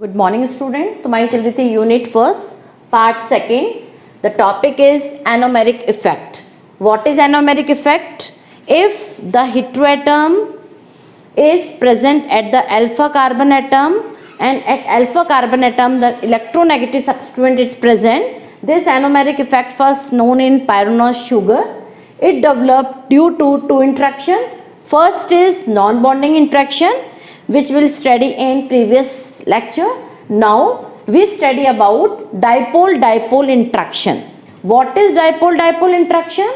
Good morning student. तुम्हारी चल रही थी unit first part second. The topic is anomeric effect. What is anomeric effect? If the heteroatom is present at the alpha carbon atom and at alpha carbon atom the electronegative substituent is present, this anomeric effect first known in pyranose sugar. It developed due to two interaction. First is non-bonding interaction which we'll study in previous lecture. Now we study about dipole-dipole interaction. What is dipole-dipole interaction?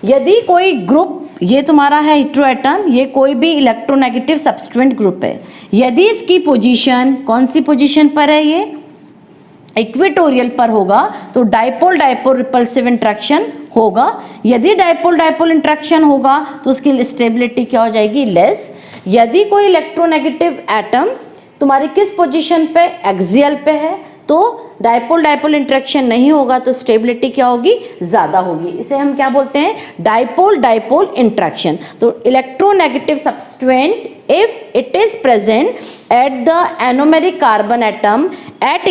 यदि कोई group, ये तुम्हारा है heteroatom, ये कोई भी electronegative substituent group है, यदि इसकी पोजीशन कौन सी पोजीशन पर है, ये इक्वेटोरियल पर होगा तो डाइपोल डाइपोल रिपल्सिव इंट्रैक्शन होगा. यदि डाइपोल डाइपोल इंट्रैक्शन होगा तो उसकी स्टेबिलिटी क्या हो जाएगी? लेस. यदि कोई इलेक्ट्रोनेगेटिव एटम तुम्हारी किस पोजीशन पे, एक्सियल पे है, तो डाइपोल डाइपोल इंट्रैक्शन नहीं होगा तो स्टेबिलिटी क्या होगी? ज़्यादा होगी. इसे हम क्या बोलते हैं? Dipole dipole interaction. तो electronegative substituent if it is present at the anomeric carbon atom at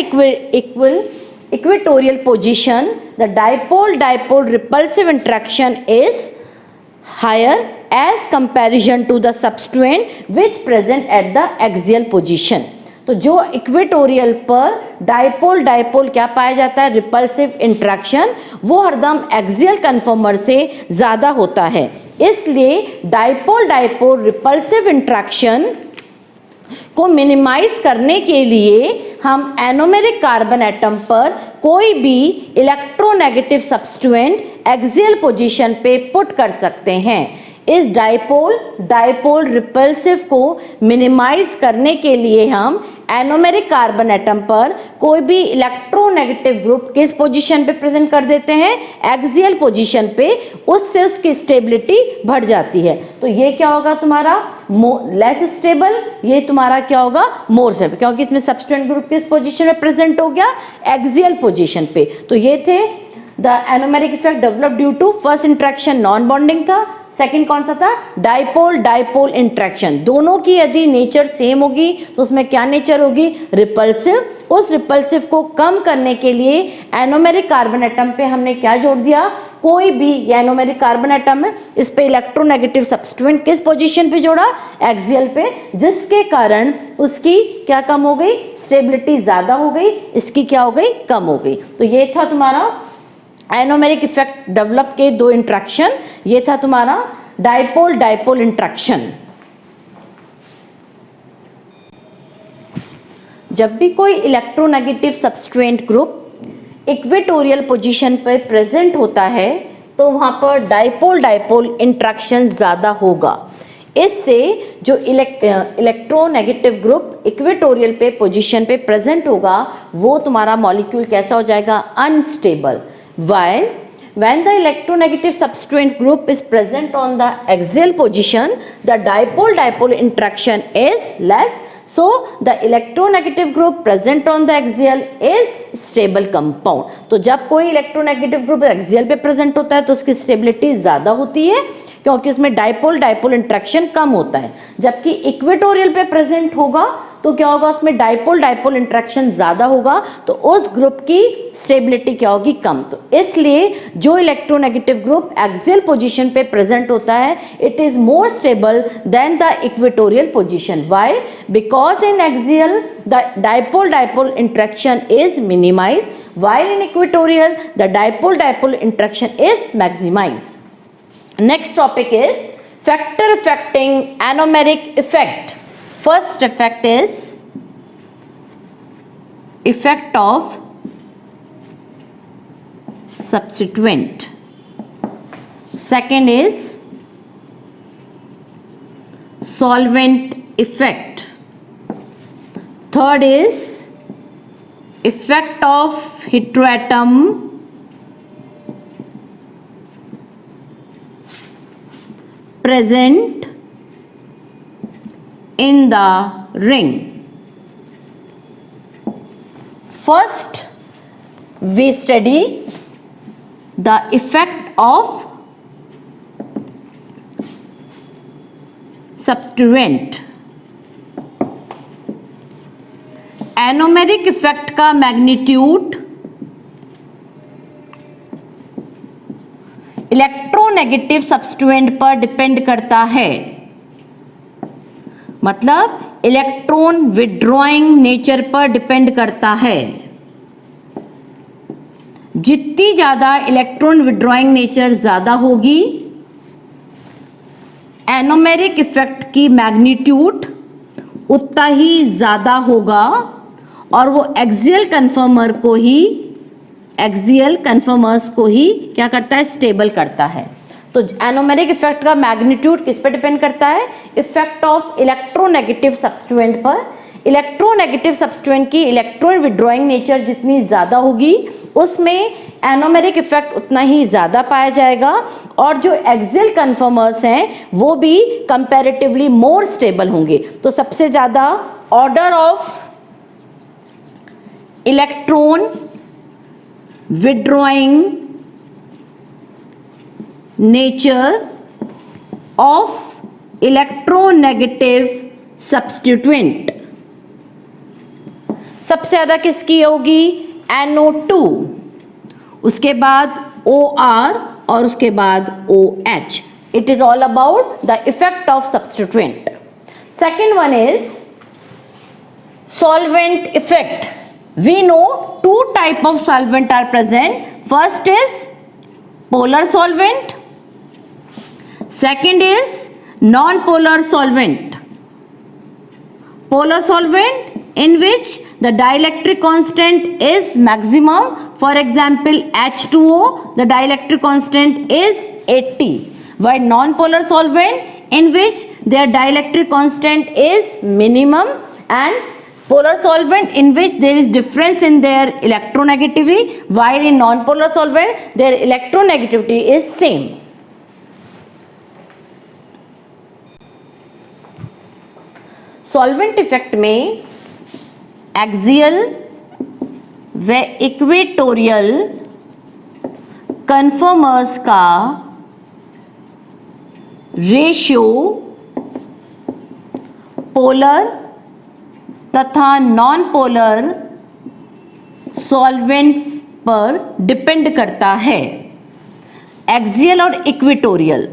equatorial position, the dipole dipole repulsive interaction is higher as comparison to the substituent which present at the axial position. तो जो equatorial पर dipole dipole क्या पाया जाता है? Repulsive interaction, वो हरदम axial conformer से ज़्यादा होता है. इसलिए डाइपोल डाइपोल रिपल्सिव इंट्रैक्शन को मिनिमाइज करने के लिए हम एनोमेरिक कार्बन एटम पर कोई भी इलेक्ट्रोनेगेटिव सब्स्टिट्यूएंट एक्सियल पोजीशन पे पुट कर सकते हैं. इस डाइपोल डाइपोल रिपल्सिव को मिनिमाइज करने के लिए हम एनोमेरिक कार्बन एटम पर कोई भी इलेक्ट्रोनेगेटिव ग्रुप किस पोजीशन पे प्रेजेंट कर देते हैं? एक्सियल पोजीशन पे. उससे उसकी स्टेबिलिटी बढ़ जाती है. तो ये क्या होगा तुम्हारा? Less stable. ये तुम्हारा क्या होगा? मोर स्टेबल, क्योंकि इसमें सब्स्टिट्यूएंट ग्रुप किस पोजीशन में प्रेजेंट हो गया? एक्सियल पोजीशन पे. तो ये थे the anomeric effect develop due to first interaction non bonding था. सेकंड कौन सा था? Dipole dipole interaction. दोनों की यदि नेचर सेम होगी तो उसमें क्या नेचर होगी? रिपल्सिव. उस रिपल्सिव को कम करने के लिए एनोमेरिक कार्बन एटम पे हमने क्या जोड़ दिया? कोई भी, ये एनोमेरिक कार्बन एटम है, इस पे इलेक्ट्रोनेगेटिव सब्स्टिट्यूएंट किस पोजीशन पे जोड़ा? एक्सियल पे. जिसके कारण उसकी क्या कम हो गई? स्टेबिलिटी ज्यादा हो गई. इसकी क्या हो गई? कम हो गई. तो ये था तुम्हारा एनोमेरिक इफेक्ट डेवलप के दो इंट्रैक्शन. ये था तुम्हारा डाइपोल डाइपोल इंट्रैक्शन. जब भी कोई electronegative substituent group equatorial position पर प्रेजेंट होता है तो वहां पर डाइपोल डाइपोल इंट्रैक्शन ज्यादा होगा. इससे जो इलेक्ट्रोनेगेटिव ग्रुप इक्वेटोरियल पे पोजीशन पे प्रेजेंट होगा वो तुम्हारा मॉलिक्यूल कैसा हो जाएगा? Unstable. While when the electronegative substituent group is present on the axial position, the dipole-dipole interaction is less. So the electronegative group present on the axial is stable compound. तो जब कोई electronegative group axial पे present होता है तो उसकी stability ज़्यादा होती है क्योंकि उसमें डाइपोल डाइपोल इंट्रैक्शन कम होता है. जबकि इक्वेटोरियल पे प्रेजेंट होगा तो क्या होगा? उसमें डाइपोल डाइपोल इंट्रैक्शन ज्यादा होगा तो उस ग्रुप की स्टेबिलिटी क्या होगी? कम. तो इसलिए जो इलेक्ट्रोनेगेटिव ग्रुप एक्सियल पोजीशन पे प्रेजेंट होता है it is more stable than the equatorial position. Why? Because in axial the dipole dipole interaction is minimize while in equatorial the dipole dipole interaction is maximize. Next topic is factor affecting anomeric effect. First effect is effect of substituent. Second is solvent effect. Third is effect of heteroatom present in the ring. First, we study the effect of substituent anomeric effect का magnitude electronegative substituent पर depend करता है, मतलब electron withdrawing nature पर depend करता है। जितनी ज्यादा इलेक्ट्रॉन विड्रॉइंग नेचर ज्यादा होगी, एनोमेरिक इफेक्ट की मैग्नीट्यूड उतना ही ज्यादा होगा और वो एक्सियल कन्फर्मर्स को ही क्या करता है, स्टेबल करता है। तो एनोमेरिक इफेक्ट का मैग्नीट्यूड किस पे डिपेंड करता है, इफेक्ट ऑफ इलेक्ट्रोनेगेटिव सब्स्टिट्यूएंट पर। इलेक्ट्रोनेगेटिव सब्स्टिट्यूएंट की इलेक्ट्रॉन विड्रॉइंग नेचर जितनी ज्यादा होगी उसमें एनोमेरिक इफेक्ट उतना ही ज्यादा पाया जाएगा और जो एक्सियल कन्फर्मर्स हैं वो भी कंपैरेटिवली मोर स्टेबल होंगे। तो सबसे ज्यादा order of electron withdrawing nature of electronegative substituent सबसे ज्यादा किसकी होगी, NO2, उसके बाद OR और उसके बाद OH। It is all about the effect of substituent. Second one is solvent effect. We know two type of solvent are present. First is polar solvent, second is non-polar solvent. Polar solvent in which the dielectric constant is maximum. For example, H2O, the dielectric constant is 80. While non-polar solvent in which their dielectric constant is minimum, and polar solvent in which there is difference in their electronegativity, while in non-polar solvent their electronegativity is same. Solvent effect में axial व equatorial conformers का ratio polar तथा non polar solvents पर depend करता है। Axial और equatorial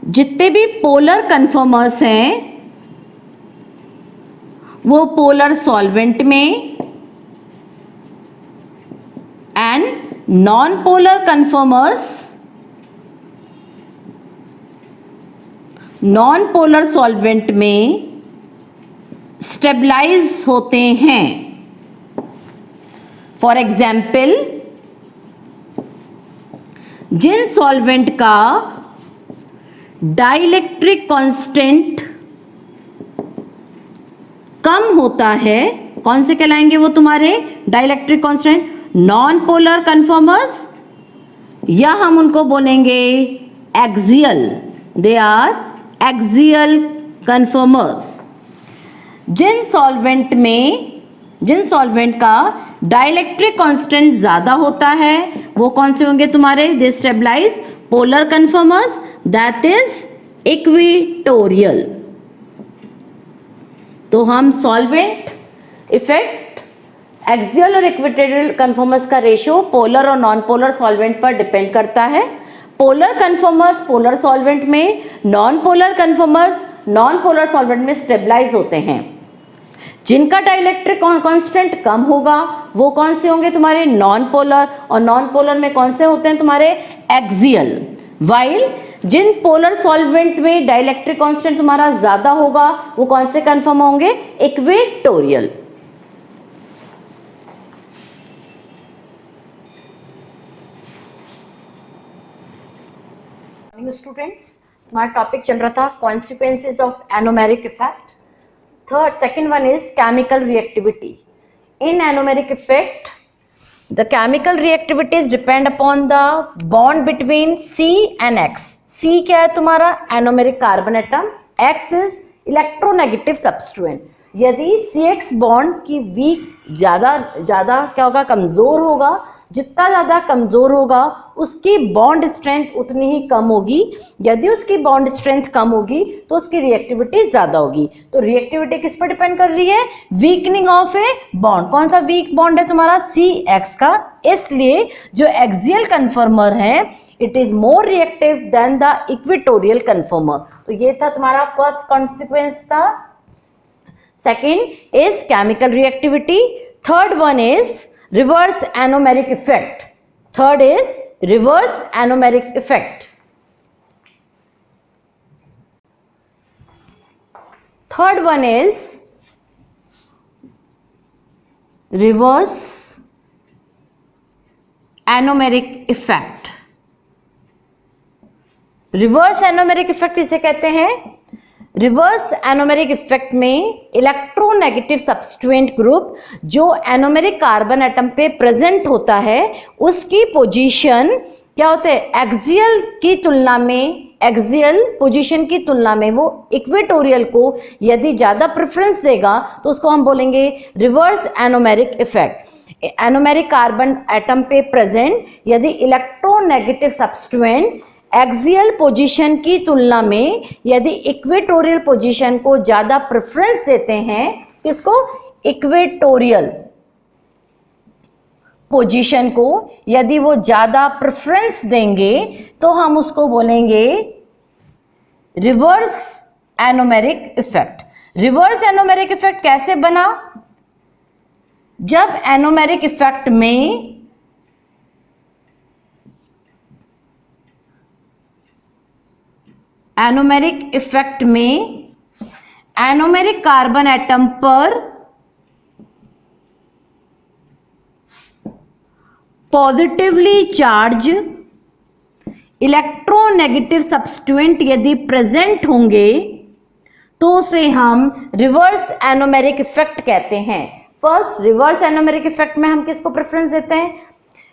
जितने भी पोलर कन्फर्मर्स हैं वो पोलर सॉल्वेंट में, and non polar conformers non polar solvent में स्टेबलाइज होते हैं। फॉर एग्जाम्पल, जिन सॉल्वेंट का डाइलेक्ट्रिक कांस्टेंट कम होता है, कौन से कहलाएंगे वो तुम्हारे dielectric constant, non polar conformers, या हम उनको बोलेंगे axial, they are axial conformers. जिन सॉल्वेंट का डाइलेक्ट्रिक कांस्टेंट ज्यादा होता है वो कौन से होंगे तुम्हारे, they stabilize polar conformers, that is equatorial. तो हम सॉल्वेंट इफेक्ट एक्सियल और इक्वेटोरियल कन्फर्मर्स का रेशियो पोलर और नॉन पोलर सॉल्वेंट पर डिपेंड करता है। पोलर कन्फर्मर्स पोलर सॉल्वेंट में, non polar conformers non polar solvent में स्टेबलाइज होते हैं। जिनका डाइलेक्ट्रिक कांस्टेंट कम होगा वो कौन से होंगे तुम्हारे, नॉन पोलर, और नॉन पोलर में कौन से होते हैं तुम्हारे, एक्सियल। वाइल जिन पोलर सॉल्वेंट में डाइलेक्ट्रिक कांस्टेंट तुम्हारा ज्यादा होगा वो कौन से कन्फर्म होंगे, इक्वेटोरियल। स्टूडेंट्स, हमारा टॉपिक चल रहा था consequences of anomeric effect. Second one is chemical reactivity. In anomeric effect, the chemical reactivities depend upon the bond between C and X. C क्या है तुम्हारा, anomeric carbon atom, X is electronegative substituent. यदि CX bond की week ज़्यादा क्या होगा, कमज़ोर होगा, जितना ज़्यादा कमज़ोर होगा उसकी बॉन्ड स्ट्रेंथ उतनी ही कम होगी। यदि उसकी बॉन्ड स्ट्रेंथ कम होगी तो उसकी रिएक्टिविटी ज़्यादा होगी। तो रिएक्टिविटी किस पर डिपेंड कर रही है, वीकनिंग ऑफ ए बॉन्ड। कौन सा वीक बॉन्ड है तुम्हारा, CX का, इसलिए जो एक्सियल कन्फर्मर है it is more reactive than the equatorial कन्फर्मर। तो ये था तुम्हारा फर्स्ट कॉन्सिक्वेंस था। Second is chemical reactivity, third one is reverse anomeric effect. Third is reverse anomeric effect. Third one is reverse anomeric effect. Reverse anomeric effect इसे कहते हैं। Reverse anomeric effect में electronegative substituent group जो anomeric carbon atom पे present होता है उसकी position क्या होते हैं, एक्सियल की तुलना में, एक्सियल पोजीशन की तुलना में वो इक्वेटोरियल को यदि ज़्यादा प्रेफरेंस देगा तो उसको हम बोलेंगे reverse anomeric effect. Anomeric carbon atom पे प्रेजेंट यदि इलेक्ट्रोनेगेटिव सब्स्टिट्यूएंट एक्सियल पोजीशन की तुलना में यदि इक्वेटोरियल पोजीशन को ज़्यादा प्रेफरेंस देते हैं, किसको, इक्वेटोरियल पोजीशन को यदि वो ज़्यादा प्रेफरेंस देंगे तो हम उसको बोलेंगे reverse anomeric effect. Reverse anomeric effect कैसे बना, जब एनोमेरिक इफेक्ट में एनोमेरिक इफेक्ट में एनोमेरिक कार्बन एटम पर पॉजिटिवली चार्ज इलेक्ट्रोनेगेटिव सब्स्टिट्यूएंट यदि प्रेजेंट होंगे तो उसे हम रिवर्स एनोमेरिक इफेक्ट कहते हैं। फर्स्ट, रिवर्स एनोमेरिक इफेक्ट में हम किसको प्रेफरेंस देते हैं,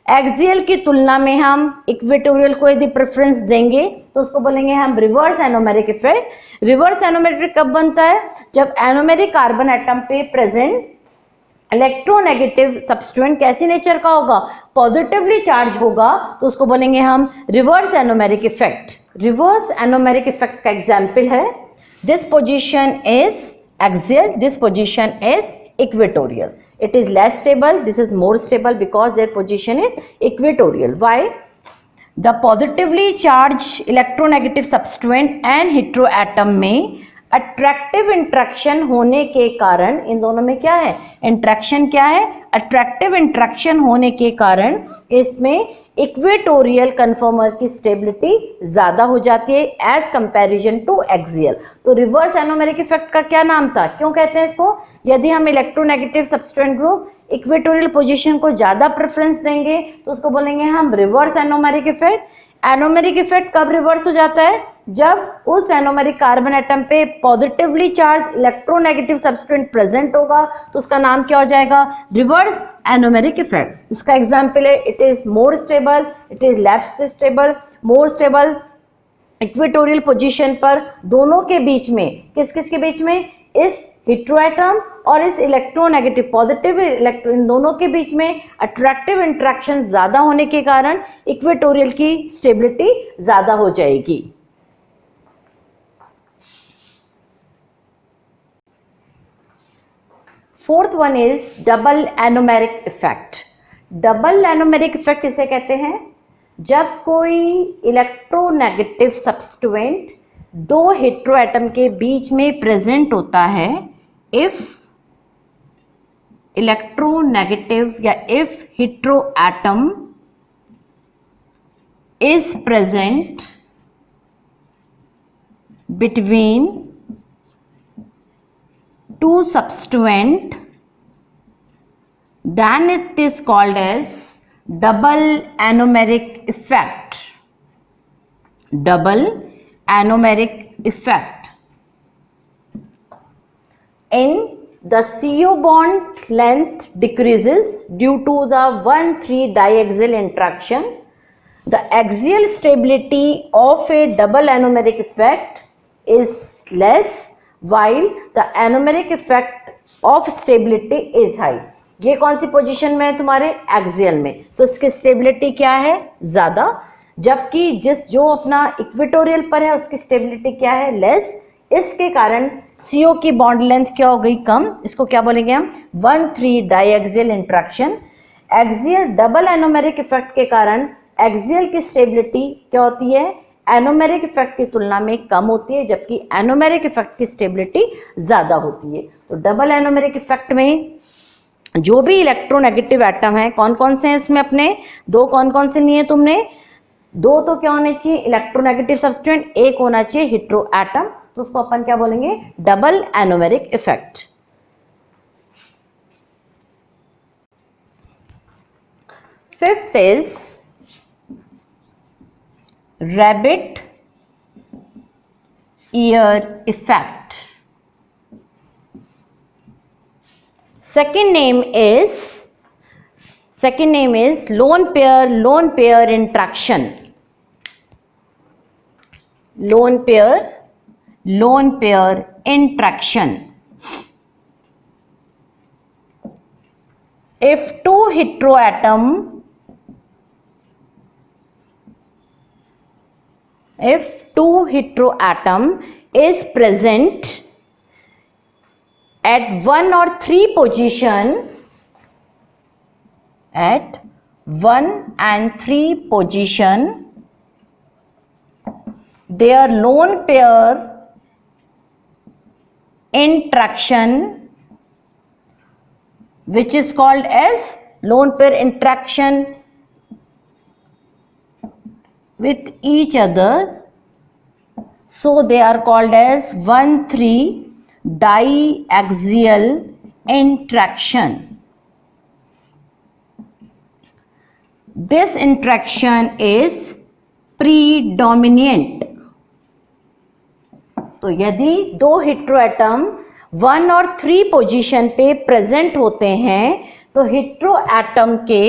एक्सियल की तुलना में हम इक्वेटोरियल को यदि प्रेफरेंस देंगे तो उसको बोलेंगे हम reverse anomeric effect. Reverse anomeric कब बनता है, जब एनोमेरिक कार्बन एटम पे प्रेजेंट इलेक्ट्रोनेगेटिव सब्स्टिट्यूएंट कैसी नेचर का होगा, पॉजिटिवली चार्ज होगा, तो उसको बोलेंगे हम reverse anomeric effect. Reverse anomeric effect का एग्जाम्पल है, this position is axial, this position is equatorial. It is less stable, this is more stable because their position is equatorial. Why? The positively charged electronegative substituent and heteroatom में attractive interaction होने के कारण, इन दोनों में क्या है, interaction क्या है, अट्रैक्टिव इंट्रैक्शन होने के कारण इसमें इक्वेटोरियल कन्फर्मर की स्टेबिलिटी ज़्यादा हो जाती है एज कंपैरिजन टू एक्सियल। तो रिवर्स एनोमेरिक इफेक्ट का क्या नाम था, क्यों कहते हैं इसको, यदि हम electronegative substituent group equatorial position को ज़्यादा प्रेफरेंस देंगे तो उसको बोलेंगे हम reverse anomeric effect. Anomeric effect कब रिवर्स हो जाता है, जब उस एनोमेरिक कार्बन एटम पे positively charge electronegative substituent present होगा तो उसका नाम क्या हो जाएगा, रिवर्स एनोमेरिक इफेक्ट। इसका एग्जांपल है, it is more stable, it is less stable. More stable equatorial position पर दोनों के बीच में, किस किस के बीच में, इस हेटेरोएटम और इस इलेक्ट्रोनेगेटिव पॉजिटिव इलेक्ट्रॉन, इन दोनों के बीच में अट्रैक्टिव इंट्रैक्शन ज़्यादा होने के कारण इक्वेटोरियल की स्टेबिलिटी ज़्यादा हो जाएगी। Fourth one is double anomeric effect. Double anomeric effect इसे कहते हैं जब कोई इलेक्ट्रोनेगेटिव सब्स्टिट्यूएंट दो हेटेरोएटम के बीच में प्रेजेंट होता है, इफ इलेक्ट्रोनेगेटिव या if heteroatom is present between two substituent, then it is called as double anomeric effect. Double anomeric effect. In the CO bond length decreases due to the 1,3 diaxial interaction. The axial stability of a double anomeric effect is less, while the anomeric effect of stability is high. ये कौन सी position में है तुम्हारे? Axial में, तो इसकी stability क्या है? ज़्यादा। जबकि जो अपना इक्वेटोरियल पर है उसकी स्टेबिलिटी क्या है? लेस। इसके कारण CO की बॉन्ड लेंथ क्या हो गई? कम। इसको क्या बोलेंगे हम? 1,3 diaxial interaction. Axial double anomeric effect के कारण एक्सियल की स्टेबिलिटी क्या होती है? एनोमेरिक इफेक्ट की तुलना में कम होती है, जबकि एनोमेरिक इफेक्ट की स्टेबिलिटी ज़्यादा होती है। तो डबल एनोमेरिक इफेक्ट में जो भी इलेक्ट्रोनेगेटिव एटम है, कौन कौन से हैं इसमें? अपने दो कौन कौन से लिए तुमने? दो तो क्या होने चाहिए? इलेक्ट्रोनेगेटिव सब्सटेंट। एक होना चाहिए हेटेरो एटम, तो उसको अपन क्या बोलेंगे? Double anomeric effect. Fifth is rabbit ear effect. Second name is lone pair interaction. Lone pair interaction. If two heteroatom is present at 1 or 3 position, at 1 and 3 position, their lone pair interaction, which is called as lone pair interaction with each other, so they are called as 1,3 diaxial interaction. This interaction is predominant. तो यदि दो heteroatom 1 और 3 position पे present होते हैं तो heteroatom के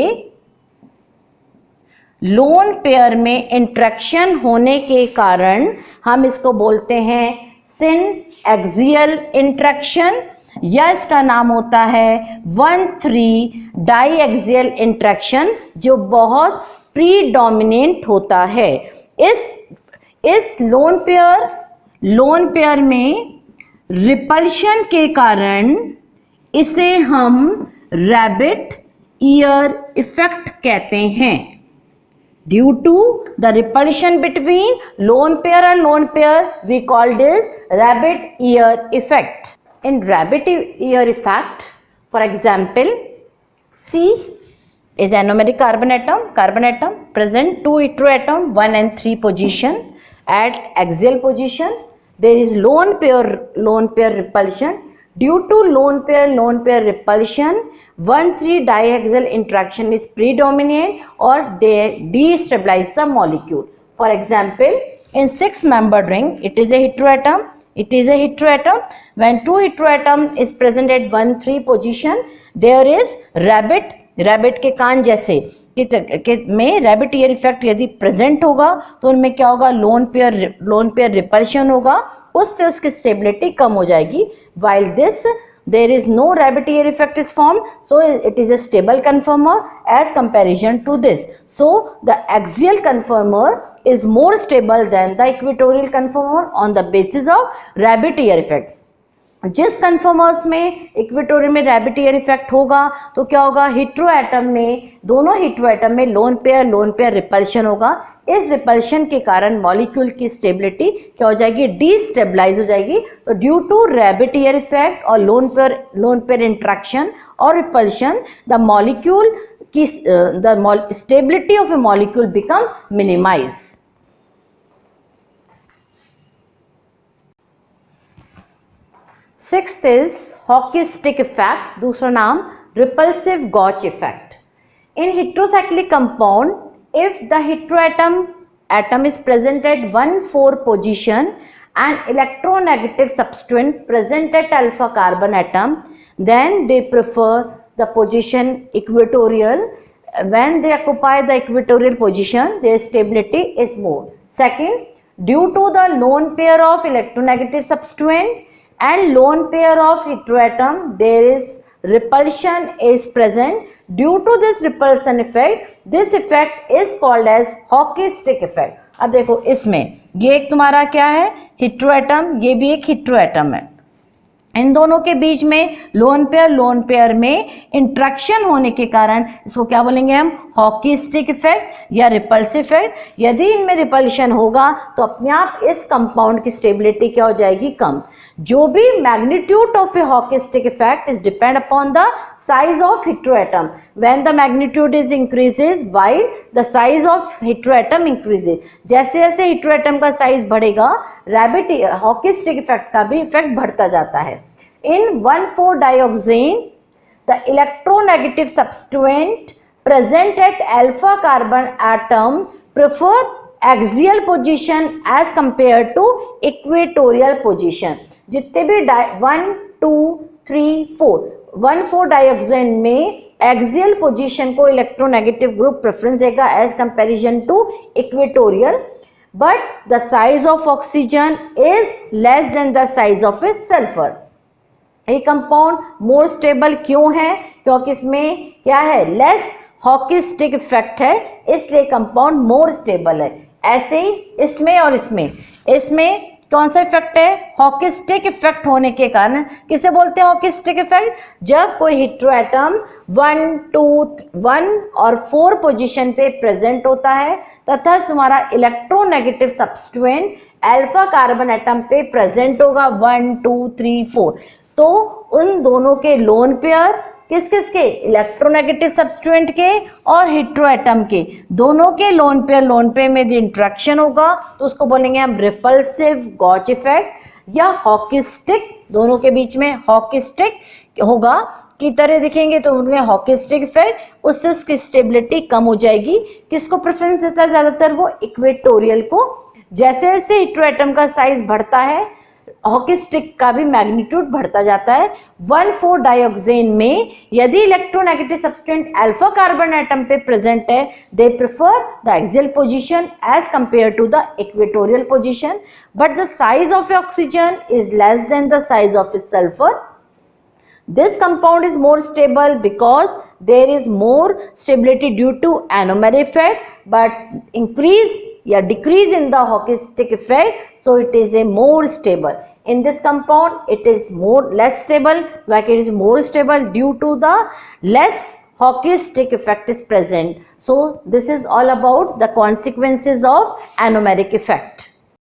lone pair में इंटरेक्शन होने के कारण हम इसको बोलते हैं सिन एक्सियल इंट्रैक्शन, या इसका नाम होता है 1,3 डाइएक्सियल इंट्रैक्शन, जो बहुत प्रीडोमिनेंट होता है। इस लोन पेयर में रिपल्शन के कारण इसे हम रैबिट ईयर इफेक्ट कहते हैं। Due to the repulsion between lone pair and lone pair, we call this rabbit ear effect. In rabbit ear effect, for example, C is anomeric carbon atom present 2 heteroatom 1 and 3 position at axial position. There is lone pair repulsion. Due to lone pair repulsion, 1,3 diaxial interaction is predominant or they destabilize the molecule. For example, in 6-membered ring, it is a heteroatom. When 2 heteroatom is present at 1,3 position, there is rabbit के कान जैसे में rabbit ear effect यदि present होगा तो उनमें क्या होगा? Lone pair repulsion होगा, उससे उसकी स्टेबिलिटी कम हो जाएगी। While this there is no rabbit ear effect is formed, so it is a stable conformer as comparison to this. So the axial conformer is more stable than the equatorial conformer on the basis of rabbit ear effect. जिस conformers में equatorial में rabbit ear effect होगा तो क्या होगा? Heteroatom में, दोनों heteroatom में लोन पेयर रिपल्शन होगा। इस रिपल्शन के कारण मॉलिक्यूल की स्टेबिलिटी क्या हो जाएगी? डीस्टेबलाइज हो जाएगी। तो due to rabbit ear effect और लोन पेयर इंट्रैक्शन और रिपल्शन, द मॉलिक्यूल की the stability of a molecule become minimize. Sixth is hockey stick effect, दूसरा नाम repulsive gauge effect. In heterocyclic compound, if the heteroatom is present at 1,4 position and electronegative substituent present at alpha carbon atom, then they prefer the position equatorial. When they occupy the equatorial position, their stability is more. Second, due to the lone pair of electronegative substituent, and lone pair of heteroatom there is repulsion is present. Due to this repulsion effect, this effect is called as hockey stick effect. अब देखो इसमें ये एक तुम्हारा क्या है, heteroatom, ये भी एक हेटेरोएटम है, इन दोनों के बीच में लोन पेयर में इंट्रैक्शन होने के कारण इसको क्या बोलेंगे हम, हॉकी स्टिक इफेक्ट या रिपल्सिव इफेक्ट। यदि इनमें रिपल्शन होगा तो अपने आप इस कंपाउंड की स्टेबिलिटी क्या हो जाएगी, कम। जो भी magnitude of A hockey stick effect is depend upon the size of heteroatom. When the magnitude is increases while the size of heteroatom increases. जैसे जैसे heteroatom का साइज बढ़ेगा रैबिट हॉकी स्टिक इफेक्ट का भी इफेक्ट बढ़ता जाता है। In 1,4-dioxane the electronegative substituent present at alpha carbon atom prefer axial position as compared to equatorial position. जितने भी 1, 2, 3, 4 1,4-डायोक्सेन में एक्सियल पोजीशन को इलेक्ट्रोनेगेटिव ग्रुप प्रेफरेंस देगा as comparison to equatorial, but the size of oxygen is less than the size of a sulphur. ये compound more stable क्यों है, क्योंकि इसमें क्या है, लेस हॉकी स्टिक इफेक्ट है, इसलिए कंपाउंड मोर स्टेबल है। ऐसे ही इसमें और इसमें कौन सा इफेक्ट है, हॉकी स्टिक इफेक्ट होने के कारण। किसे बोलते हैं हॉकी स्टिक इफेक्ट, जब कोई हेटेरोएटम 1, 2, 1 और 4 पोजीशन पे प्रेजेंट होता है तथा तुम्हारा electronegative substituent alpha carbon atom पे प्रेजेंट होगा 1, 2, 3, 4, तो उन दोनों के लोन पेयर किस किस के, इलेक्ट्रोनेगेटिव सब्स्टिट्यूएंट के और हेटेरोएटम के, दोनों के लोन पेयर में जो इंट्रैक्शन होगा तो उसको बोलेंगे हम रिपल्सिव गॉच इफेक्ट या हॉकी स्टिक। दोनों के बीच में हॉकी स्टिक होगा की तरह दिखेंगे तो उनके हॉकी स्टिक इफेक्ट, उससे उसकी स्टेबिलिटी कम हो जाएगी। किसको प्रेफरेंस देता है ज्यादातर, वो इक्वेटोरियल को। जैसे जैसे हेटेरोएटम का साइज बढ़ता है हॉकी स्टिक का भी मैग्नीट्यूड बढ़ता जाता है। 1,4-डायोक्सेन में यदि electronegative substituent alpha carbon atom पे प्रेजेंट है, they prefer the axial position as compare to the equatorial position, but the size of oxygen is less than the size of sulphur. This compound is more stable because there is more stability due to anomero effect, but increase या decrease in the hockey stick effect, so it is a more stable. In this compound it is less stable, like it is more stable due to the less hockey stick effect is present. So this is all about the consequences of anomeric effect.